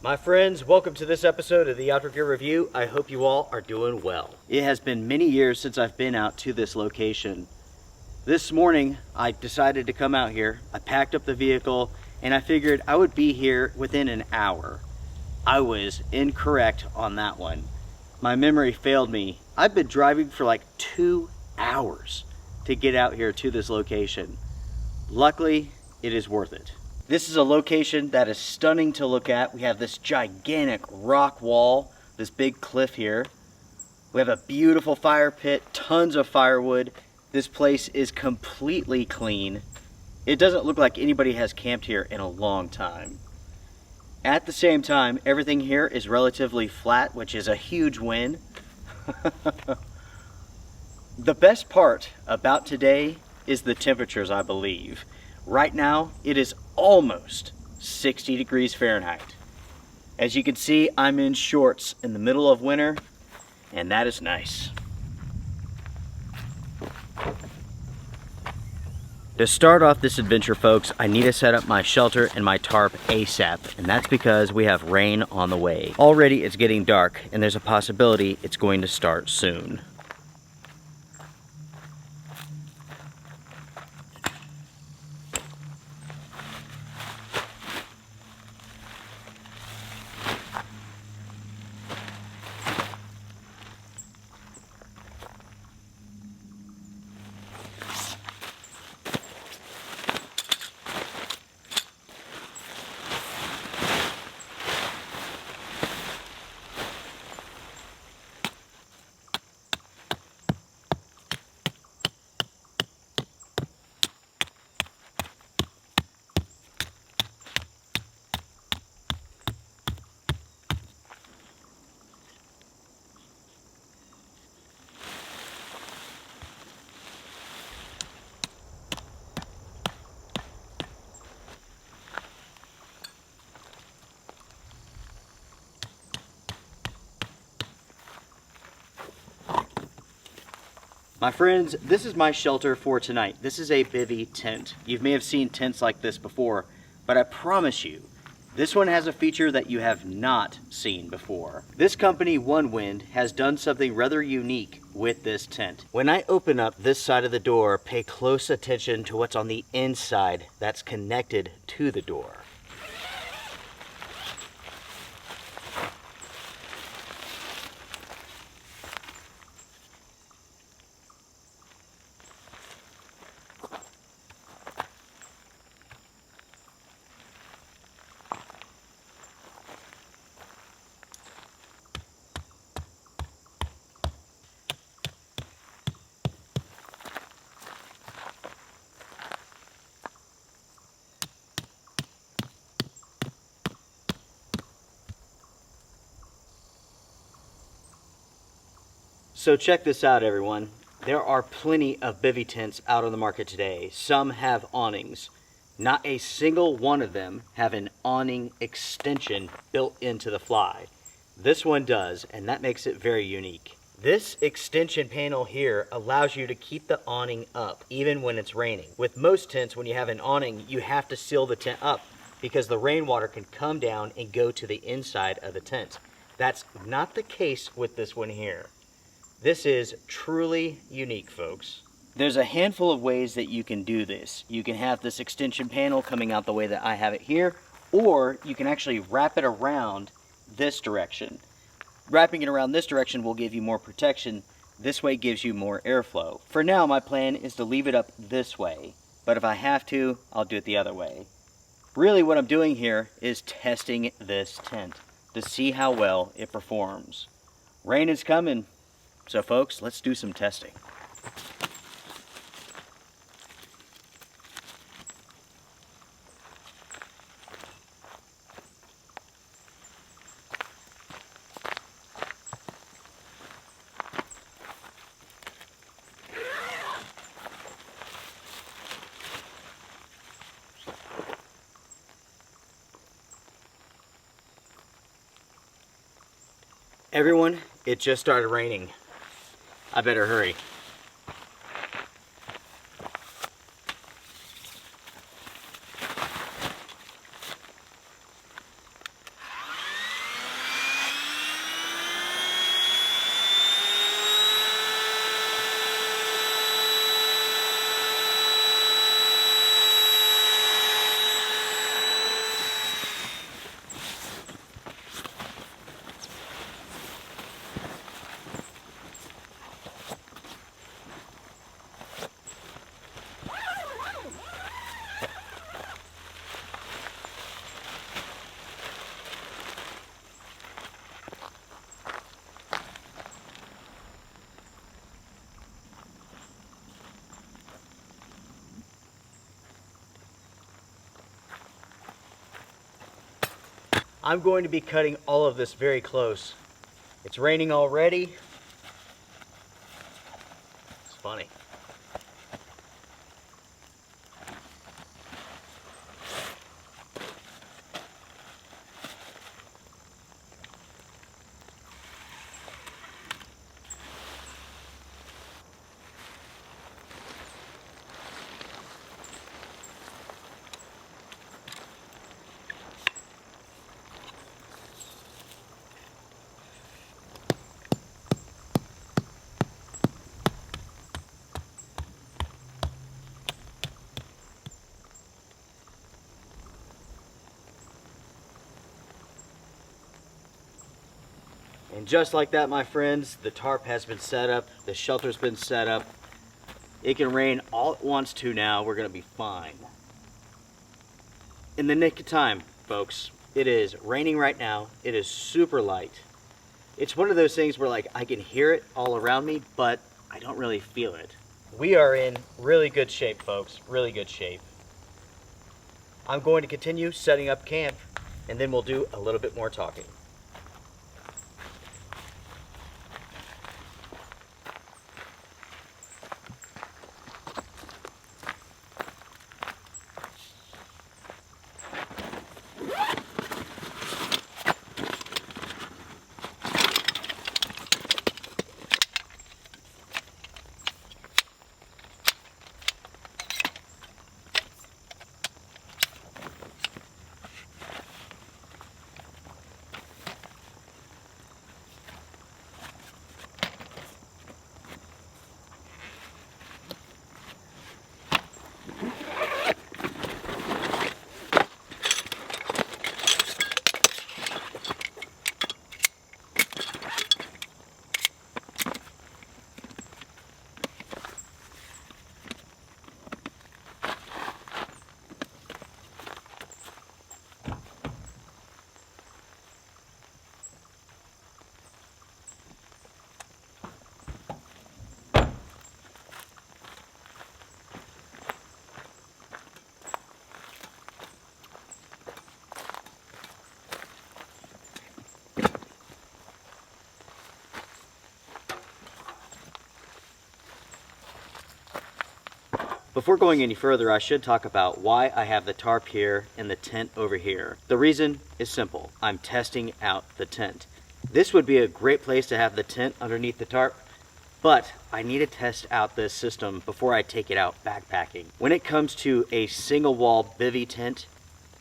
My friends, welcome to this episode of the Outdoor Gear Review. I hope you all are doing well. It has been many years since I've been out to this location. This morning, I decided to come out here. I packed up the vehicle and I figured I would be here within an hour. I was incorrect on that one. My memory failed me. I've been driving for like 2 hours to get out here to this location. Luckily, it is worth it. This is a location that is stunning to look at. We have this gigantic rock wall, this big cliff here. We have a beautiful fire pit, tons of firewood. This place is completely clean. It doesn't look like anybody has camped here in a long time. At the same time, everything here is relatively flat, which is a huge win. The best part about today is the temperatures, I believe. Right now, it is almost 60 degrees Fahrenheit. As you can see, I'm in shorts in the middle of winter, and that is nice. To start off this adventure, folks, I need to set up my shelter and my tarp ASAP, and that's because we have rain on the way. Already it's getting dark, and there's a possibility it's going to start soon. My friends, this is my shelter for tonight. This is a Bivy tent. You may have seen tents like this before, but I promise you, this one has a feature that you have not seen before. This company, One Wind, has done something rather unique with this tent. When I open up this side of the door, pay close attention to what's on the inside that's connected to the door. So check this out, everyone. There are plenty of Bivy tents out on the market today. Some have awnings. Not a single one of them have an awning extension built into the fly. This one does, and that makes it very unique. This extension panel here allows you to keep the awning up even when it's raining. With most tents, when you have an awning, you have to seal the tent up because the rainwater can come down and go to the inside of the tent. That's not the case with this one here. This is truly unique, folks. There's a handful of ways that you can do this. You can have this extension panel coming out the way that I have it here, or you can actually wrap it around this direction. Wrapping it around this direction will give you more protection. This way gives you more airflow. For now, my plan is to leave it up this way, but if I have to, I'll do it the other way. Really, what I'm doing here is testing this tent to see how well it performs. Rain is coming. So folks, let's do some testing. Everyone, it just started raining. I better hurry. I'm going to be cutting all of this very close. It's raining already. It's funny. And just like that, my friends, the tarp has been set up, the shelter's been set up. It can rain all it wants to now, we're gonna be fine. In the nick of time, folks. It is raining right now, it is super light. It's one of those things where like I can hear it all around me, but I don't really feel it. We are in really good shape, folks, really good shape. I'm going to continue setting up camp, and then we'll do a little bit more talking. Before going any further, I should talk about why I have the tarp here and the tent over here. The reason is simple. I'm testing out the tent. This would be a great place to have the tent underneath the tarp, but I need to test out this system before I take it out backpacking. When it comes to a single wall bivy tent,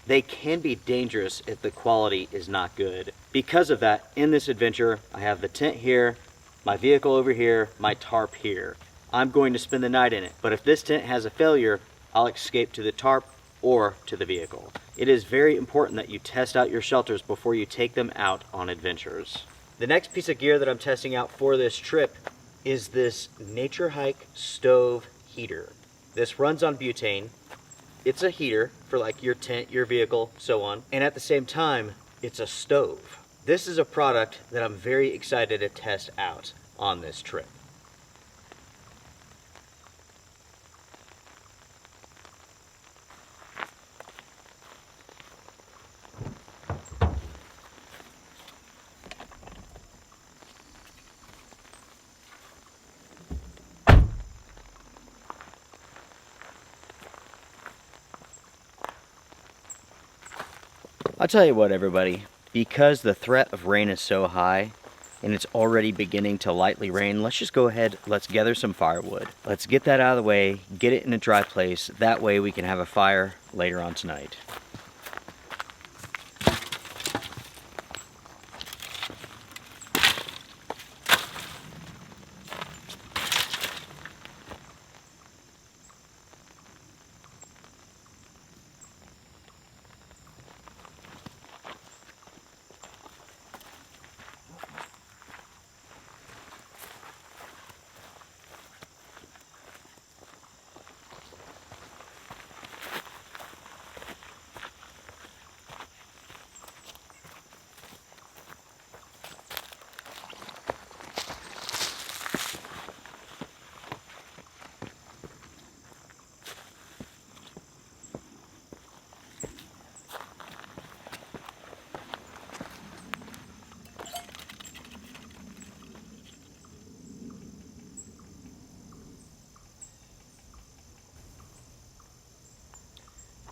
they can be dangerous if the quality is not good. Because of that, in this adventure, I have the tent here, my vehicle over here, my tarp here. I'm going to spend the night in it, but if this tent has a failure, I'll escape to the tarp or to the vehicle. It is very important that you test out your shelters before you take them out on adventures. The next piece of gear that I'm testing out for this trip is this Nature Hike stove heater. This runs on butane. It's a heater for like your tent, your vehicle, so on. And at the same time, it's a stove. This is a product that I'm very excited to test out on this trip. I'll tell you what, everybody, because the threat of rain is so high and it's already beginning to lightly rain, let's just go ahead, let's gather some firewood. Let's get that out of the way, get it in a dry place, that way we can have a fire later on tonight.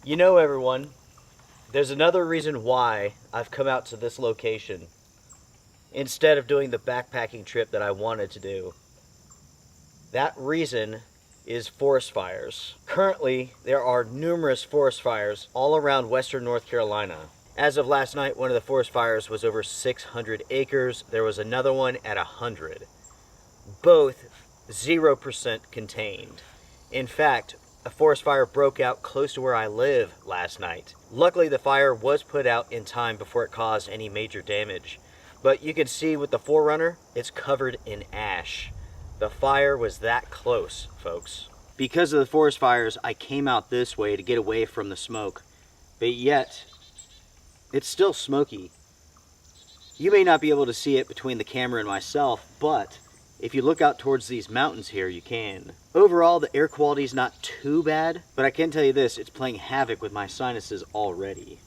You know, everyone, there's another reason why I've come out to this location instead of doing the backpacking trip that I wanted to do. That reason is forest fires. Currently, there are numerous forest fires all around western North Carolina. As of last night, one of the forest fires was over 600 acres. There was another one at 100. Both 0% contained. In fact, a forest fire broke out close to where I live last night. Luckily, the fire was put out in time before it caused any major damage. But you can see with the 4Runner, it's covered in ash. The fire was that close, folks. Because of the forest fires, I came out this way to get away from the smoke. But yet, it's still smoky. You may not be able to see it between the camera and myself, but if you look out towards these mountains here, you can. Overall, the air quality is not too bad, but I can tell you this, it's playing havoc with my sinuses already.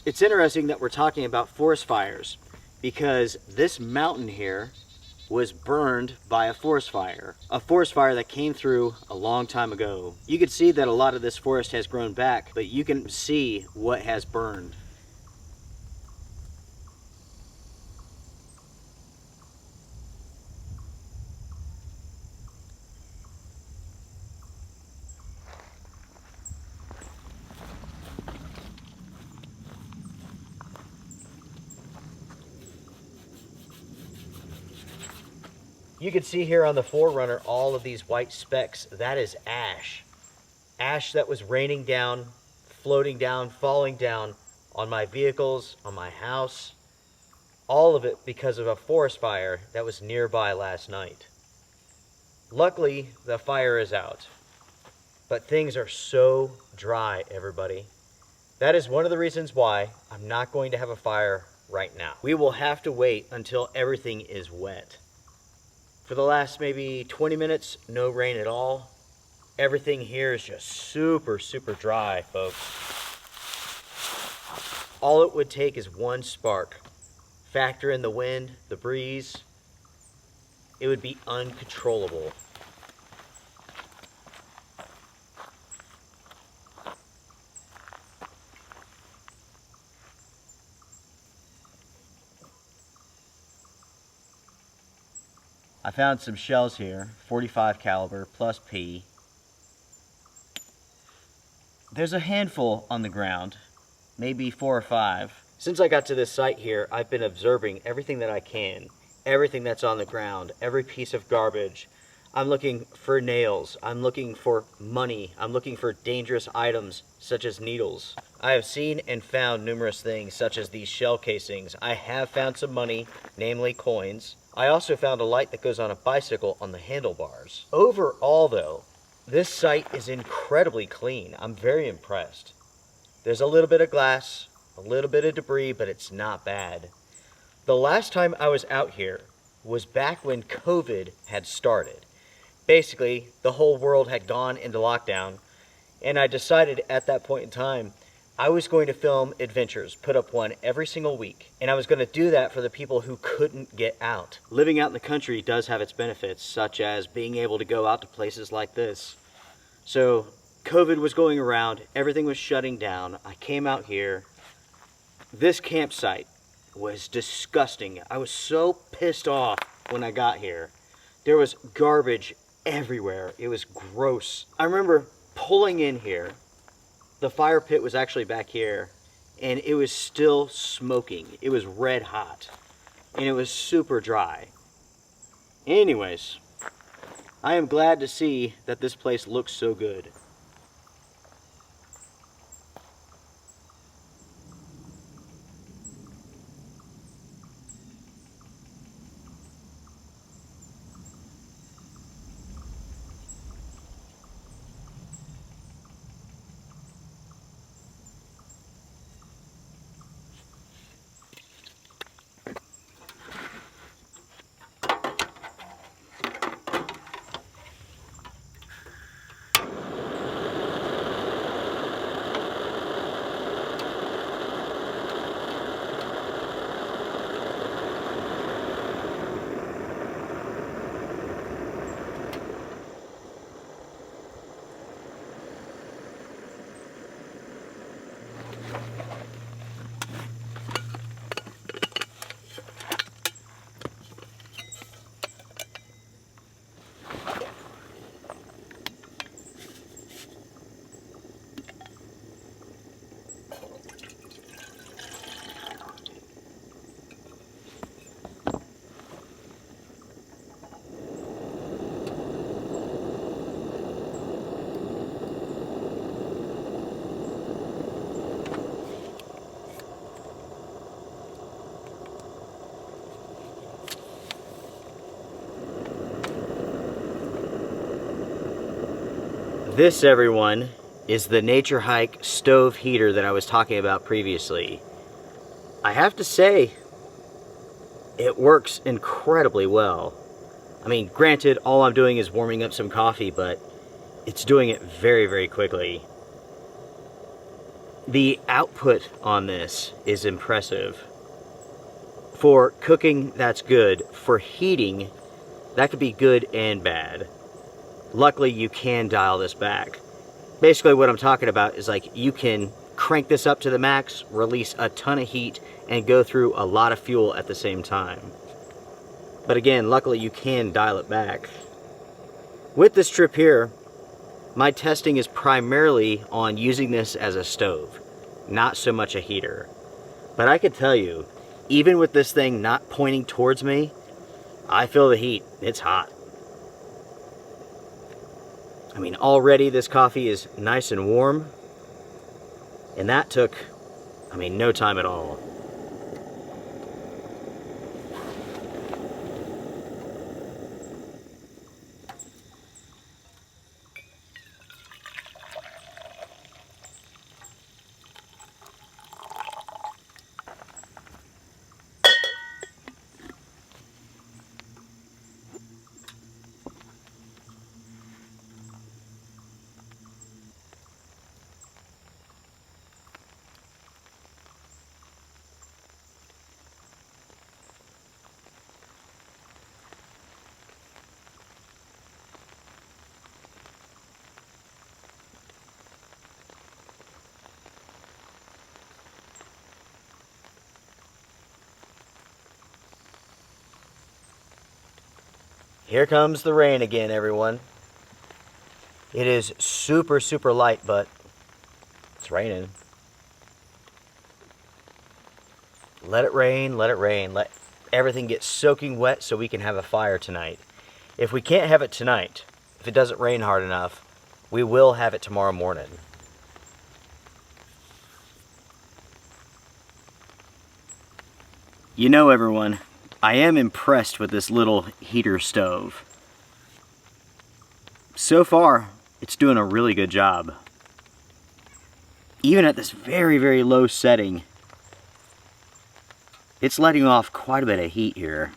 It's interesting that we're talking about forest fires because this mountain here was burned by a forest fire that came through a long time ago. You can see that a lot of this forest has grown back, but you can see what has burned. You can see here on the 4Runner all of these white specks. That is ash. Ash that was raining down, floating down, falling down on my vehicles, on my house. All of it because of a forest fire that was nearby last night. Luckily, the fire is out. But things are so dry, everybody. That is one of the reasons why I'm not going to have a fire right now. We will have to wait until everything is wet. For the last maybe 20 minutes, no rain at all. Everything here is just super, super dry, folks. All it would take is one spark. Factor in the wind, the breeze. It would be uncontrollable. I found some shells here, 45 caliber plus P. There's a handful on the ground, maybe 4 or 5. Since I got to this site here, I've been observing everything that I can, everything that's on the ground, every piece of garbage. I'm looking for nails, I'm looking for money, I'm looking for dangerous items such as needles. I have seen and found numerous things such as these shell casings. I have found some money, namely coins. I also found a light that goes on a bicycle on the handlebars. Overall though, this site is incredibly clean. I'm very impressed. There's a little bit of glass, a little bit of debris, but it's not bad. The last time I was out here was back when COVID had started. Basically, the whole world had gone into lockdown, and I decided at that point in time I was going to film adventures, put up one every single week, and I was going to do that for the people who couldn't get out. Living out in the country does have its benefits, such as being able to go out to places like this. So COVID was going around, everything was shutting down. I came out here. This campsite was disgusting. I was so pissed off when I got here. There was garbage everywhere. It was gross. I remember pulling in here. The fire pit was actually back here, and it was still smoking. It was red hot, and it was super dry. Anyways, I am glad to see that this place looks so good. This, everyone, is the Nature Hike stove heater that I was talking about previously. I have to say, it works incredibly well. I mean, granted, all I'm doing is warming up some coffee, but it's doing it very, very quickly. The output on this is impressive. For cooking, that's good. For heating, that could be good and bad. Luckily, you can dial this back. Basically, what I'm talking about is like you can crank this up to the max, release a ton of heat, and go through a lot of fuel at the same time. But again, luckily you can dial it back. With this trip here, my testing is primarily on using this as a stove, not so much a heater. But I can tell you, even with this thing not pointing towards me, I feel the heat. It's hot. I mean, already this coffee is nice and warm, and that took, no time at all. Here comes the rain again, everyone. It is super, super light, but it's raining. Let it rain, let it rain. Let everything get soaking wet so we can have a fire tonight. If we can't have it tonight, if it doesn't rain hard enough, we will have it tomorrow morning. You know, everyone, I am impressed with this little heater stove. So far, it's doing a really good job. Even at this very, very low setting, it's letting off quite a bit of heat here.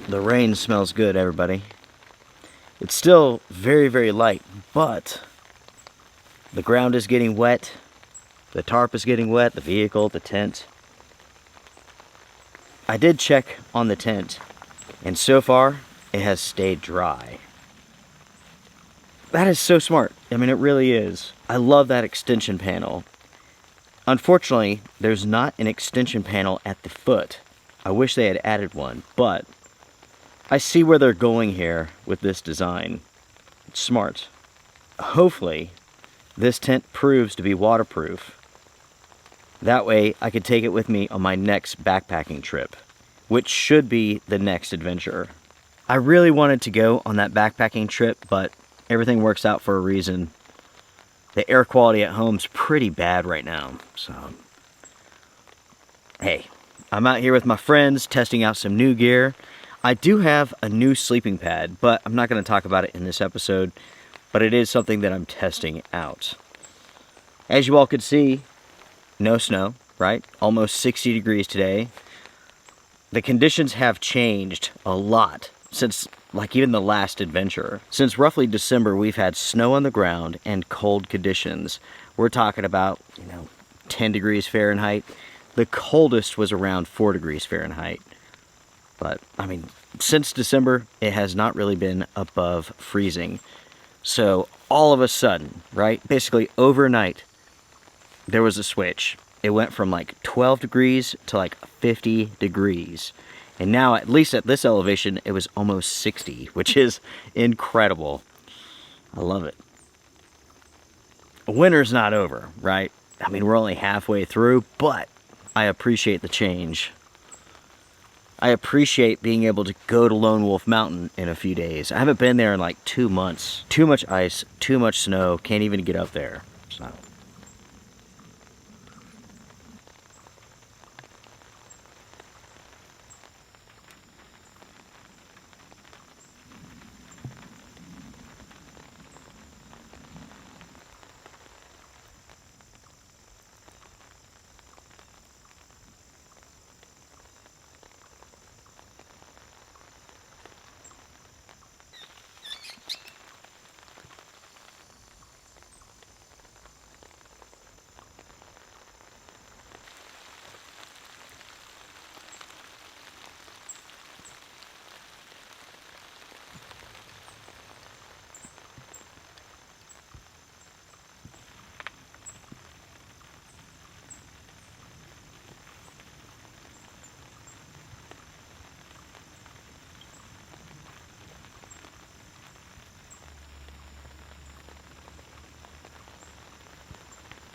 The rain smells good, everybody. It's still very, very light, but the ground is getting wet, the tarp is getting wet, the vehicle, the tent. I did check on the tent, and so far, it has stayed dry. That is so smart. I mean, it really is. I love that extension panel. Unfortunately, there's not an extension panel at the foot. I wish they had added one, but I see where they're going here with this design. It's smart. Hopefully, this tent proves to be waterproof. That way, I could take it with me on my next backpacking trip, which should be the next adventure. I really wanted to go on that backpacking trip, but everything works out for a reason. The air quality at home's pretty bad right now, so hey, I'm out here with my friends testing out some new gear. I do have a new sleeping pad, but I'm not going to talk about it in this episode. but it is something that I'm testing out. As you all could see, no snow, right? Almost 60 degrees today. The conditions have changed a lot since, like, even the last adventure. Since roughly December, we've had snow on the ground and cold conditions. We're talking about, 10 degrees Fahrenheit. The coldest was around 4 degrees Fahrenheit. But, I mean, since December, it has not really been above freezing. So, all of a sudden, right, basically overnight, there was a switch. It went from like 12 degrees to like 50 degrees. And now, at least at this elevation, it was almost 60, which is incredible. I love it. Winter's not over, right? I mean, we're only halfway through, but I appreciate the change. I appreciate being able to go to Lone Wolf Mountain in a few days. I haven't been there in like 2 months. Too much ice, too much snow, can't even get up there. So.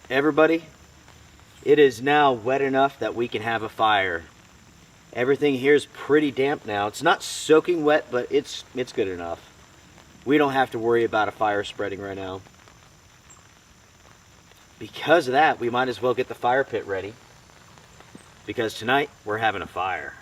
Everybody, it is now wet enough that we can have a fire. Everything here is pretty damp now. It's not soaking wet, but it's good enough. We don't have to worry about a fire spreading right now. Because of that, we might as well get the fire pit ready. Because tonight, we're having a fire.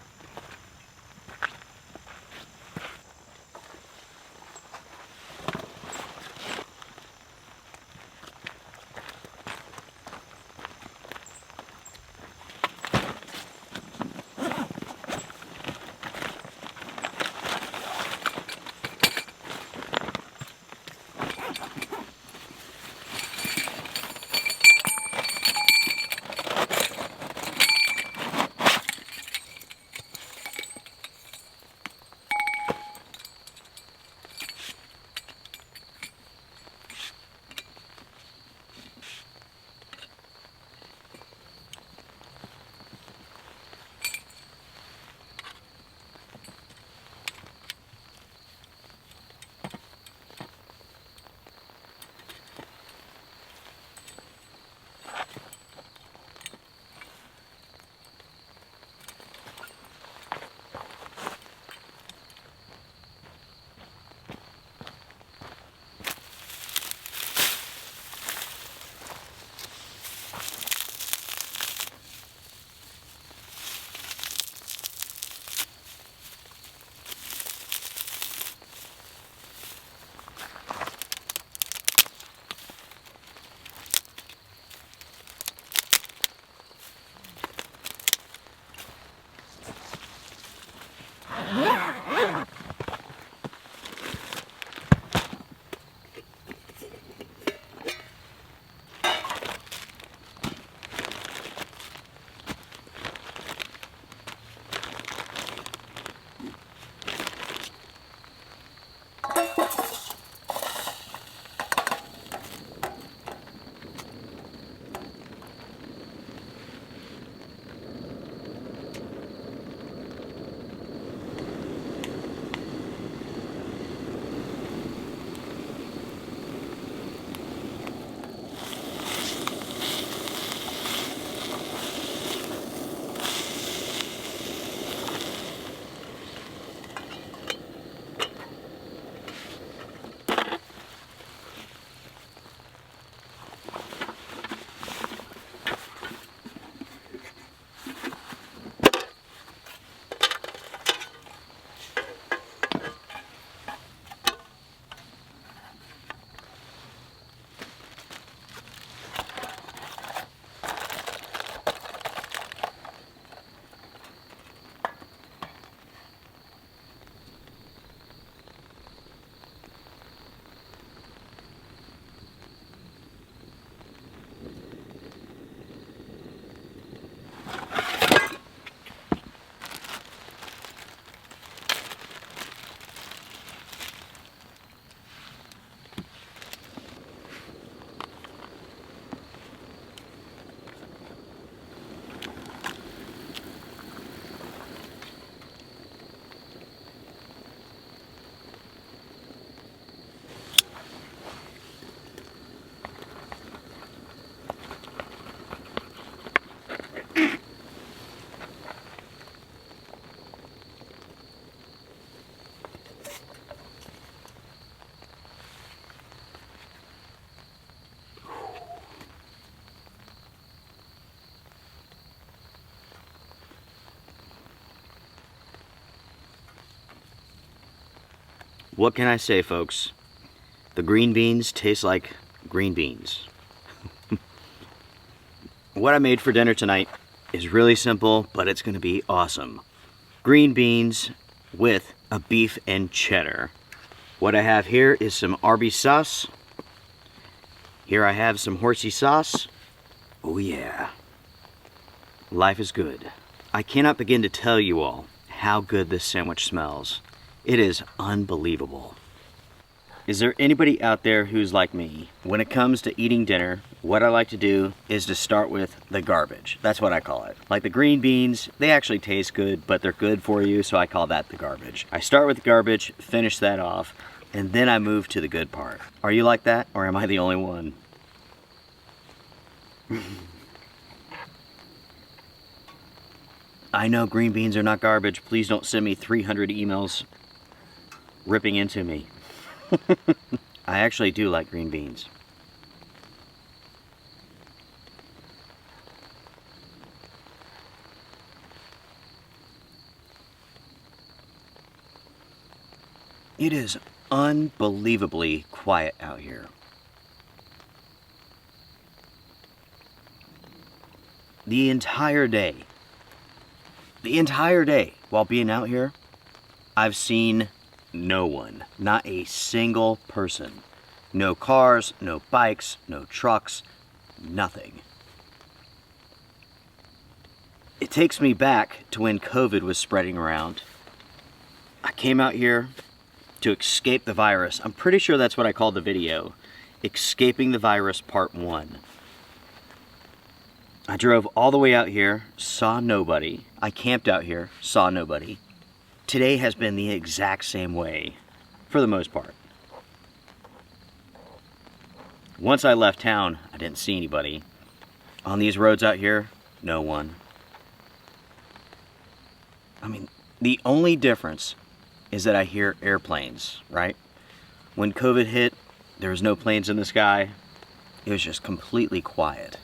What can I say, folks? The green beans taste like green beans. What I made for dinner tonight is really simple, but it's going to be awesome. Green beans with a beef and cheddar. What I have here is some Arby's sauce. Here I have some horsey sauce. Oh yeah. Life is good. I cannot begin to tell you all how good this sandwich smells. It is unbelievable. Is there anybody out there who's like me? When it comes to eating dinner, what I like to do is to start with the garbage. That's what I call it. Like the green beans, they actually taste good, but they're good for you, so I call that the garbage. I start with the garbage, finish that off, and then I move to the good part. Are you like that, or am I the only one? I know green beans are not garbage. Please don't send me 300 emails ripping into me. I actually do like green beans. It is unbelievably quiet out here. The entire day while being out here, I've seen no one, not a single person. No cars, no bikes, no trucks, nothing. It takes me back to when COVID was spreading around. I came out here to escape the virus. I'm pretty sure that's what I called the video. Escaping the Virus Part 1. I drove all the way out here, saw nobody. I camped out here, saw nobody. Today has been the exact same way, for the most part. Once I left town, I didn't see anybody. On these roads out here, no one. I mean, the only difference is that I hear airplanes, right? When COVID hit, there was no planes in the sky. It was just completely quiet.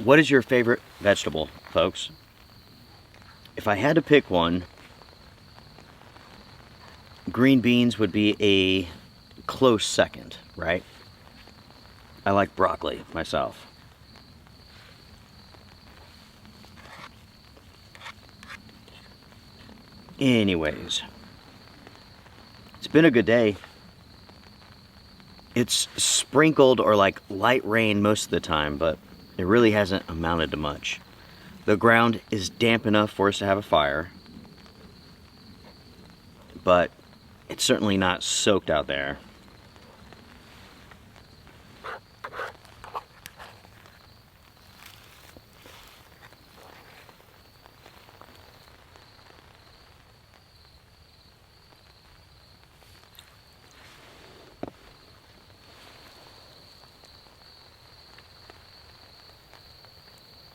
What is your favorite vegetable, folks? If I had to pick one, green beans would be a close second, right? I like broccoli myself. Anyways, it's been a good day. It's sprinkled or like light rain most of the time, but it really hasn't amounted to much. The ground is damp enough for us to have a fire, but it's certainly not soaked out there.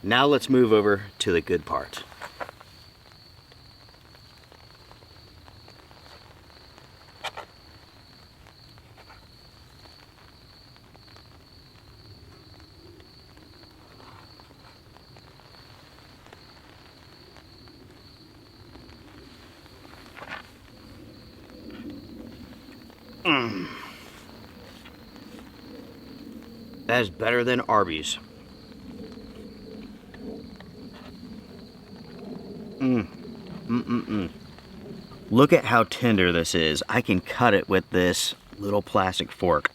Now let's move over to the good part. That is better than Arby's. Look at how tender this is. I can cut it with this little plastic fork.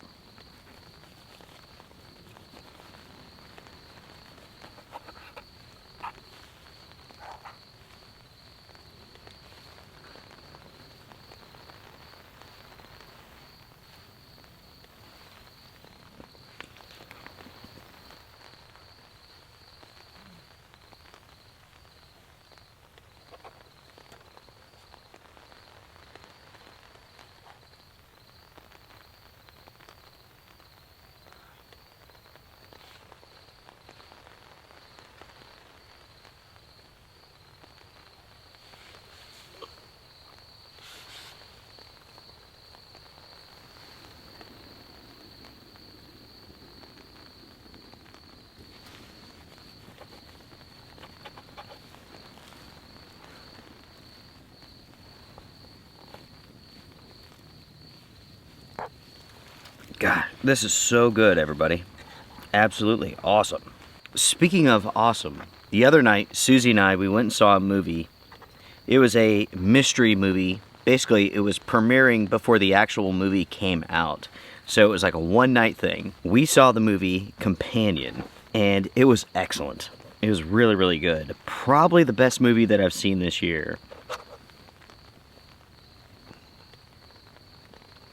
God, this is so good, everybody. Absolutely awesome. Speaking of awesome, the other night, Susie and I, we went and saw a movie. It was a mystery movie. Basically, it was premiering before the actual movie came out. So it was like a one-night thing. We saw the movie Companion, and it was excellent. It was really, really good. Probably the best movie that I've seen this year.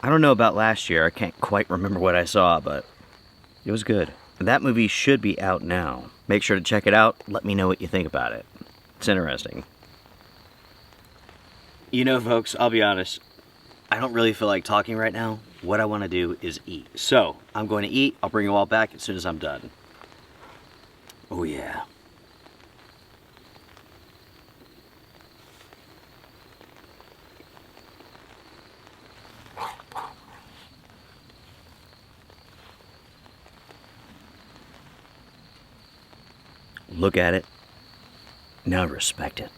I don't know about last year. I can't quite remember what I saw, but it was good. That movie should be out now. Make sure to check it out. Let me know what you think about it. It's interesting. You know, folks, I'll be honest. I don't really feel like talking right now. What I want to do is eat. So, I'm going to eat. I'll bring you all back as soon as I'm done. Oh, yeah. Look at it. Now respect it.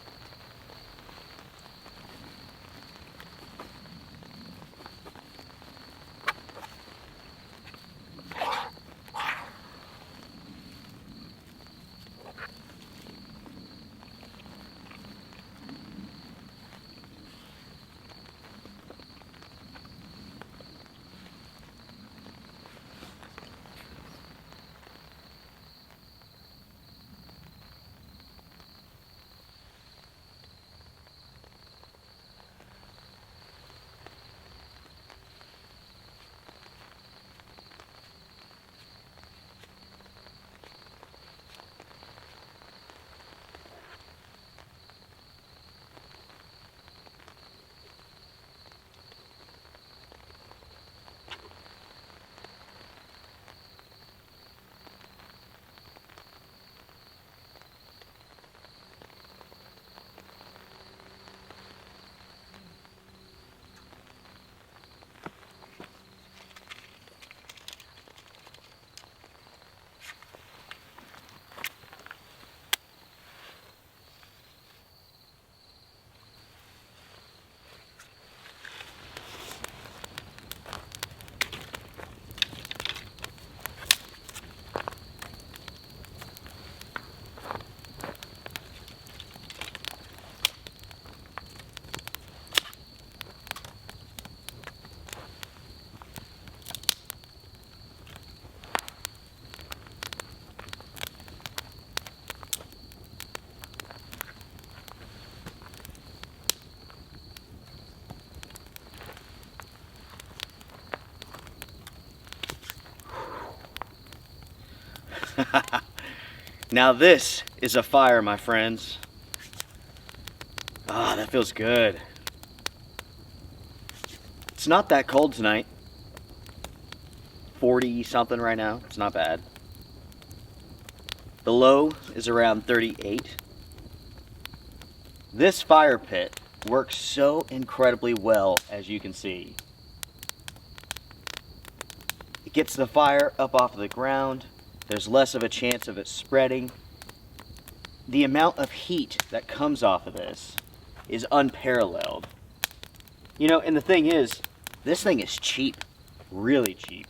Now this is a fire, my friends. Ah, that feels good. It's not that cold tonight. 40 something right now. It's not bad. The low is around 38. This fire pit works so incredibly well, as you can see. It gets the fire up off the ground. There's less of a chance of it spreading. The amount of heat that comes off of this is unparalleled. You know, and the thing is, this thing is cheap, really cheap.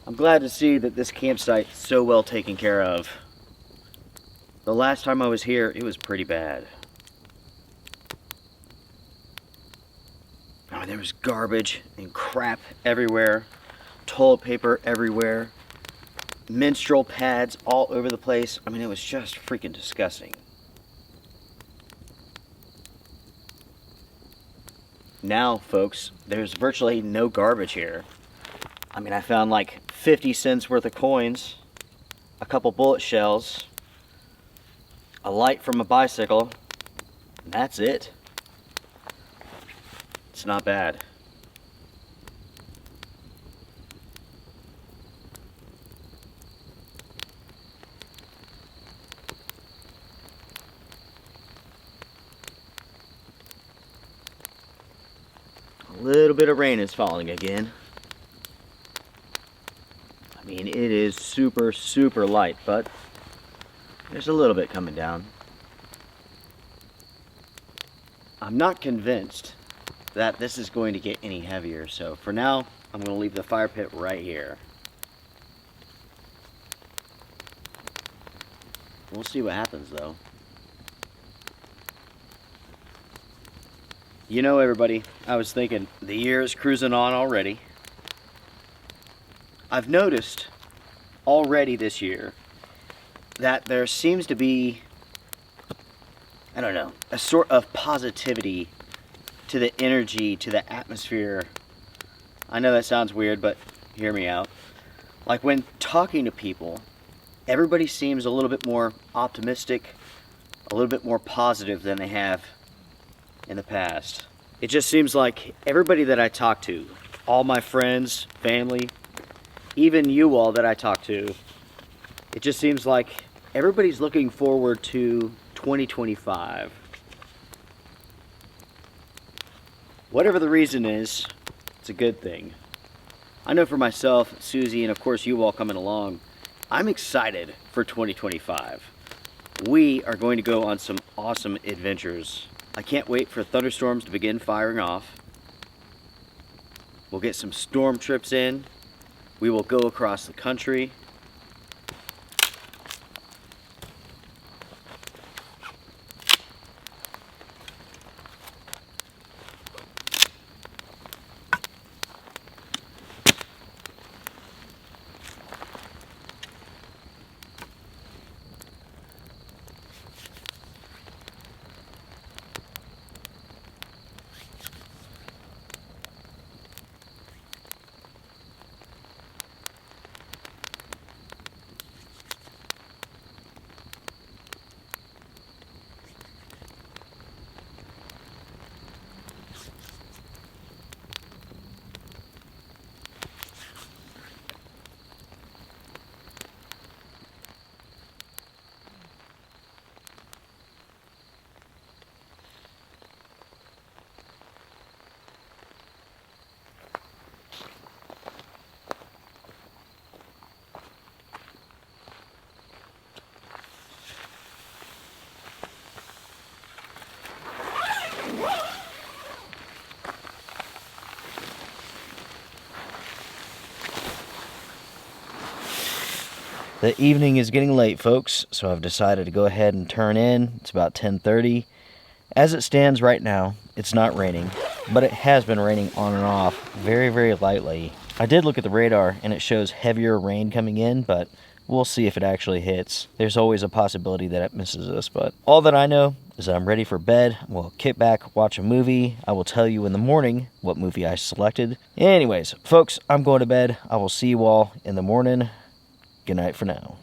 I'm glad to see that this campsite is so well taken care of. The last time I was here, it was pretty bad. I mean, there was garbage and crap everywhere, toilet paper everywhere, menstrual pads all over the place. I mean, it was just freaking disgusting. Now, folks, there's virtually no garbage here. I mean, I found like 50 cents worth of coins, a couple bullet shells, a light from a bicycle, and that's it. It's not bad. A little bit of rain is falling again. I mean, it is super, super light, but there's a little bit coming down. I'm not convinced that this is going to get any heavier, so for now, I'm going to leave the fire pit right here. We'll see what happens, though. You know, everybody, I was thinking, the year is cruising on already. I've noticed already this year that there seems to be, I don't know, a sort of positivity to the energy, to the atmosphere. I know that sounds weird, but hear me out. Like when talking to people, everybody seems a little bit more optimistic, a little bit more positive than they have in the past. It just seems like everybody that I talk to, all my friends, family, even you all that I talk to, it just seems like everybody's looking forward to 2025. Whatever the reason is, it's a good thing. I know for myself, Susie, and of course you all coming along, I'm excited for 2025. We are going to go on some awesome adventures. I can't wait for thunderstorms to begin firing off. We'll get some storm trips in. We will go across the country. The evening is getting late, folks, so I've decided to go ahead and turn in. It's about 10:30. As it stands right now, it's not raining, but it has been raining on and off very, very lightly. I did look at the radar, and it shows heavier rain coming in, but we'll see if it actually hits. There's always a possibility that it misses us, but all that I know is that I'm ready for bed. We'll kick back, watch a movie. I will tell you in the morning what movie I selected. Anyways, folks, I'm going to bed. I will see you all in the morning. Good night for now.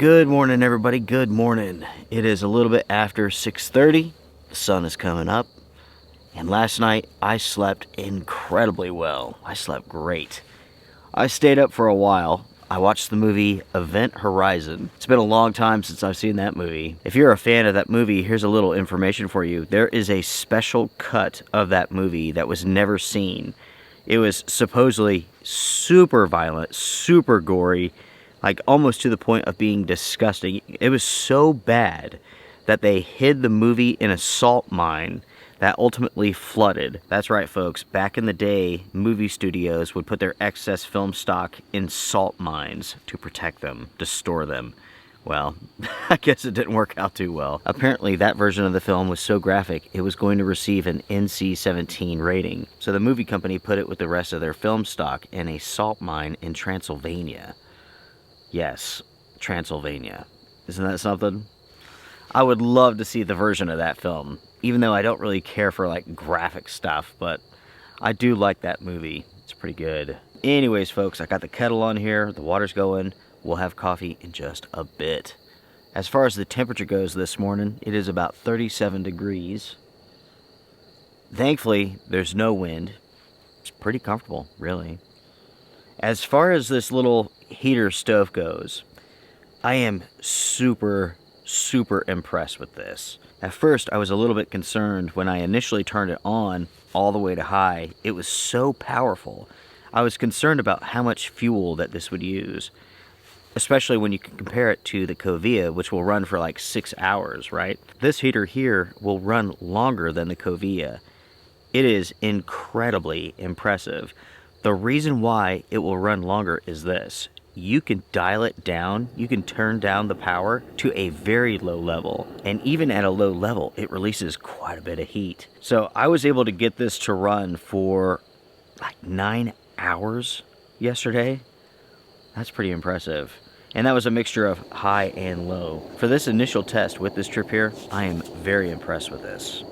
Good morning, everybody. Good morning. It is a little bit after 6:30. The sun is coming up. And last night, I slept incredibly well. I slept great. I stayed up for a while. I watched the movie Event Horizon. It's been a long time since I've seen that movie. If you're a fan of that movie, here's a little information for you. There is a special cut of that movie that was never seen. It was supposedly super violent, super gory, like almost to the point of being disgusting. It was so bad that they hid the movie in a salt mine that ultimately flooded. That's right, folks. Back in the day, movie studios would put their excess film stock in salt mines to protect them, to store them. Well, I guess it didn't work out too well. Apparently, that version of the film was so graphic, it was going to receive an NC-17 rating. So the movie company put it with the rest of their film stock in a salt mine in Transylvania. Yes, Transylvania. Isn't that something? I would love to see the version of that film, even though I don't really care for like graphic stuff, but I do like that movie. It's pretty good. Anyways, folks, I got the kettle on here, the water's going. We'll have coffee in just a bit. As far as the temperature goes this morning, it is about 37 degrees. Thankfully, there's no wind. It's pretty comfortable, really. As far as this little heater stove goes, I am super impressed with this. At first, I was a little bit concerned when I initially turned it on all the way to high. It was so powerful. I was concerned about how much fuel that this would use, especially when you can compare it to the Covia, which will run for like 6 hours, right? This heater here will run longer than the Covia. It is incredibly impressive. The reason why it will run longer is this. You can dial it down, you can turn down the power to a very low level. And even at a low level, it releases quite a bit of heat. So I was able to get this to run for like 9 hours yesterday. That's pretty impressive. And that was a mixture of high and low. For this initial test with this trip here, I am very impressed with this.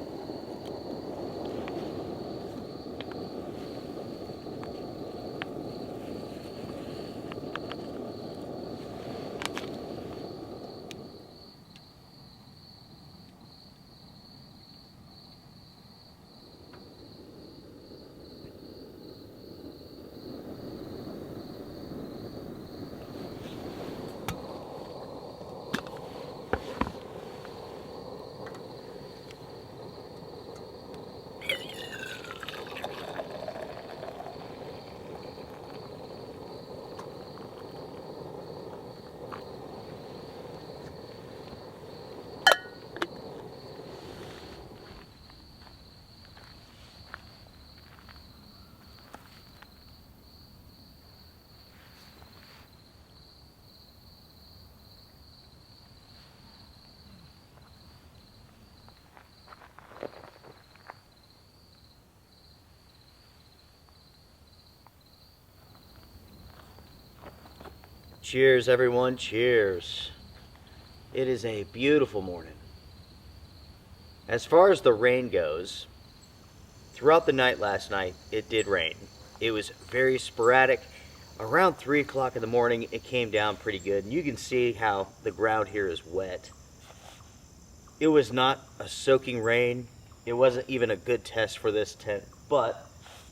Cheers, everyone. Cheers. It is a beautiful morning. As far as the rain goes, throughout the night last night, it did rain. It was very sporadic. Around 3 o'clock in the morning, it came down pretty good. And you can see how the ground here is wet. It was not a soaking rain. It wasn't even a good test for this tent. But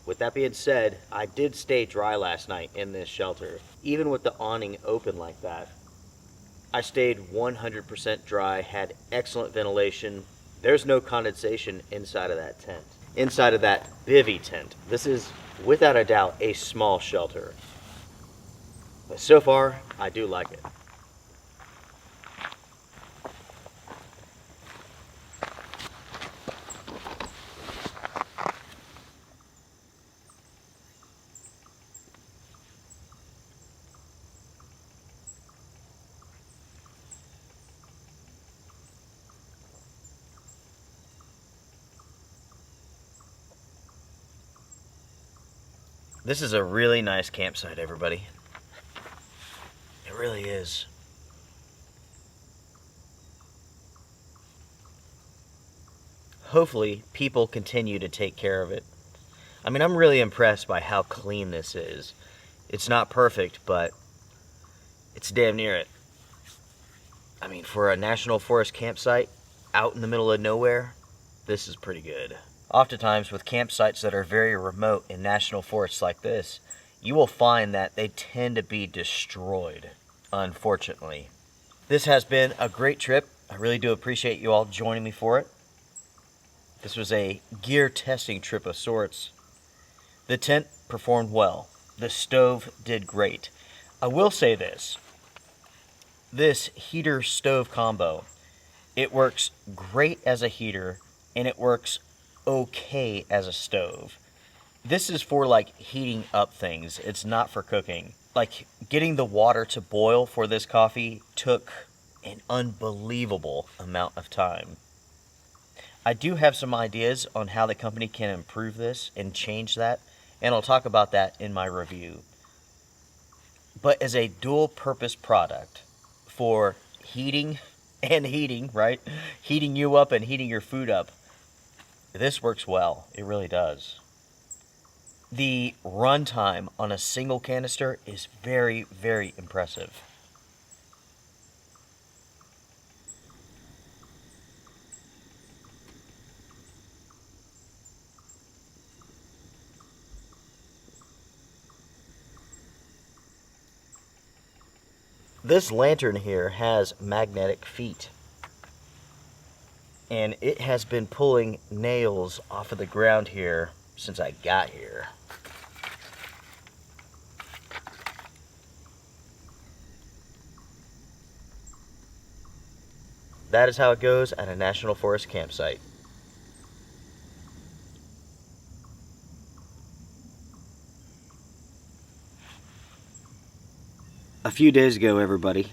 with that being said, I did stay dry last night in this shelter. Even with the awning open like that, I stayed 100% dry, had excellent ventilation. There's no condensation inside of that tent. Inside of that Bivy tent. This is, without a doubt, a small shelter. But so far, I do like it. This is a really nice campsite, everybody. It really is. Hopefully, people continue to take care of it. I mean, I'm really impressed by how clean this is. It's not perfect, but it's damn near it. I mean, for a national forest campsite out in the middle of nowhere, this is pretty good. Oftentimes with campsites that are very remote in national forests like this, you will find that they tend to be destroyed, unfortunately. This has been a great trip. I really do appreciate you all joining me for it. This was a gear testing trip of sorts. The tent performed well. The stove did great. I will say this heater stove combo, it works great as a heater and it works okay as a stove. This is for like heating up things. It's not for cooking. Like getting the water to boil for this coffee took an unbelievable amount of time. I do have some ideas on how the company can improve this and change that, and I'll talk about that in my review. But as a dual purpose product for heating and heating, right? Heating you up and heating your food up, this works well. It really does. The run time on a single canister is very, very impressive. This lantern here has magnetic feet, and it has been pulling nails off of the ground here since I got here. That is how it goes at a national forest campsite. A few days ago, everybody,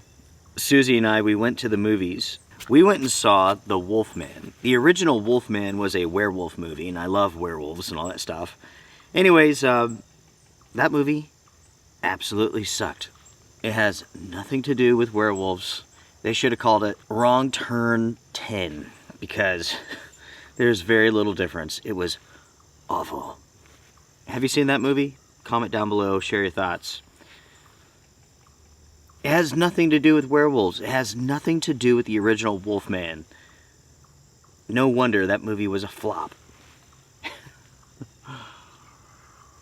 Susie and I, we went to the movies. We went and saw The Wolfman. The original Wolfman was a werewolf movie, and I love werewolves and all that stuff. Anyways, that movie absolutely sucked. It has nothing to do with werewolves. They should have called it Wrong Turn 10, because there's very little difference. It was awful. Have you seen that movie? Comment down below, share your thoughts. It has nothing to do with werewolves. It has nothing to do with the original Wolfman. No wonder that movie was a flop.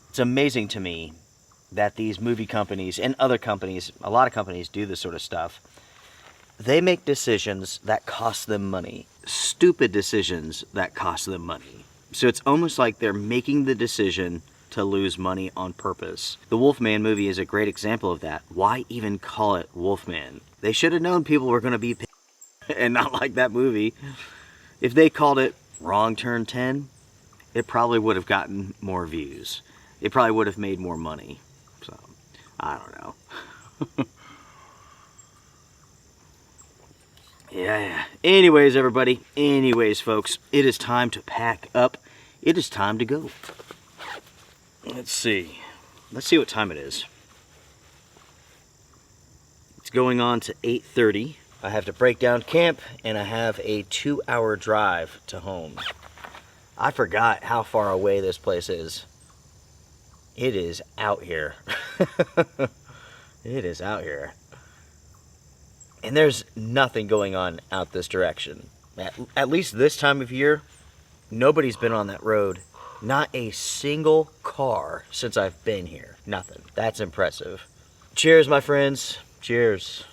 It's amazing to me that these movie companies and other companies, a lot of companies do this sort of stuff. They make decisions that cost them money. Stupid decisions that cost them money. So it's almost like they're making the decision to lose money on purpose. The Wolfman movie is a great example of that. Why even call it Wolfman? They should have known people were going to be pissed and not like that movie. If they called it Wrong Turn 10, it probably would have gotten more views. It probably would have made more money. So, I don't know. Yeah. Anyways, everybody. Anyways, folks. It is time to pack up. It is time to go. Let's see. Let's see what time it is. It's going on to 8:30. I have to break down camp, and I have a 2-hour drive to home. I forgot how far away this place is. It is out here. It is out here. And there's nothing going on out this direction. At least this time of year, nobody's been on that road. Not a single car since I've been here. Nothing. That's impressive. Cheers, my friends. Cheers.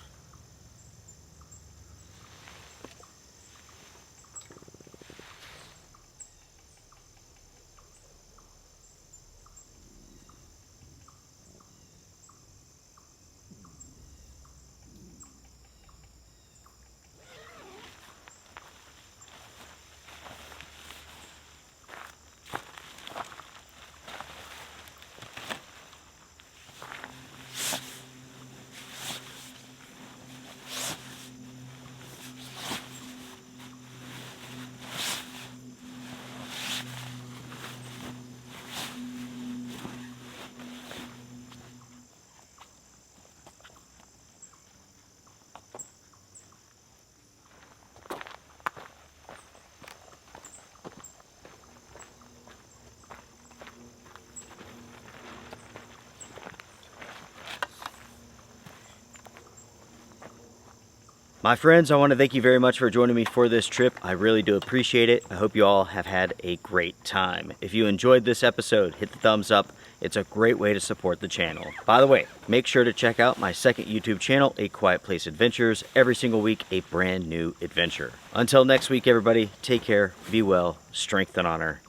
My friends, I want to thank you very much for joining me for this trip. I really do appreciate it. I hope you all have had a great time. If you enjoyed this episode, hit the thumbs up. It's a great way to support the channel. By the way, make sure to check out my second YouTube channel, A Quiet Place Adventures. Every single week, a brand new adventure. Until next week, everybody, take care, be well, strength and honor.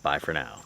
Bye for now.